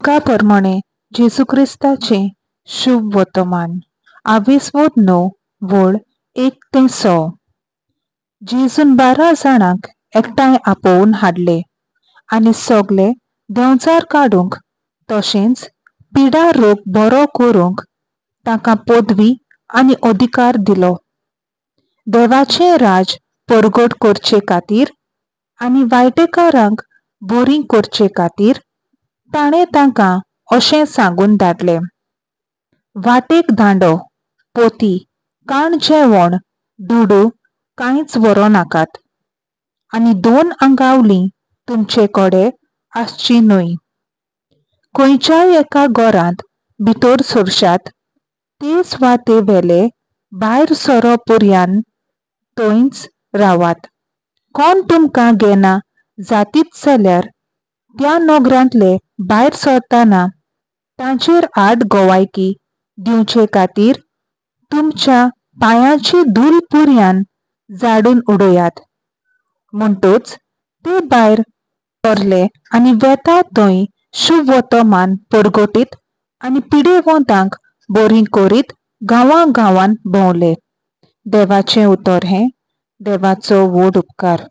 तुका प्रमाणे जेजू क्रिस्ताचे शुभ वर्तमान 28/9 वळ 1 ते 6. जेजून 12 जाणांक एकठांय आपोवन हाडले आनी सगळे देंवचार काडूंक तशेंच पिडा रोग बरो करूंक तांकां पदवी आनी अधिकार दिलो. देवाचें राज परगट करचे खातीर आनी वायटेकारांक बरी करचे खातीर ताणें तांकां अशें सांगून धाडलें: वाटेक दांडो, पोती, काण जेवण, दुडू कांयच व्हरो नाकात, आनी 2 आंगावलीं तुमचे कडेन आसची न्हय. खंयच्याय एका घरांत भितर सरशात तेच वा ते वेले भायर सरो पर्यान थंयच रावात. कोण तुमकां घेना जातीत जाल्यार त्या नगरांतले भायर सरतना तांचेर आड गवायकी दिवचे खातीर तुमच्या पांयाची धूल पर्यान झाडून उडयात. म्हणटच ते भायर सरले आनी वेता थंय शुभ वर्तमान परगटीत आनी पिडेवंतांक बरी करीत गांवां गांवांत भोंवले. देवाचें उतर हें. देवाचो व्हड उपकार.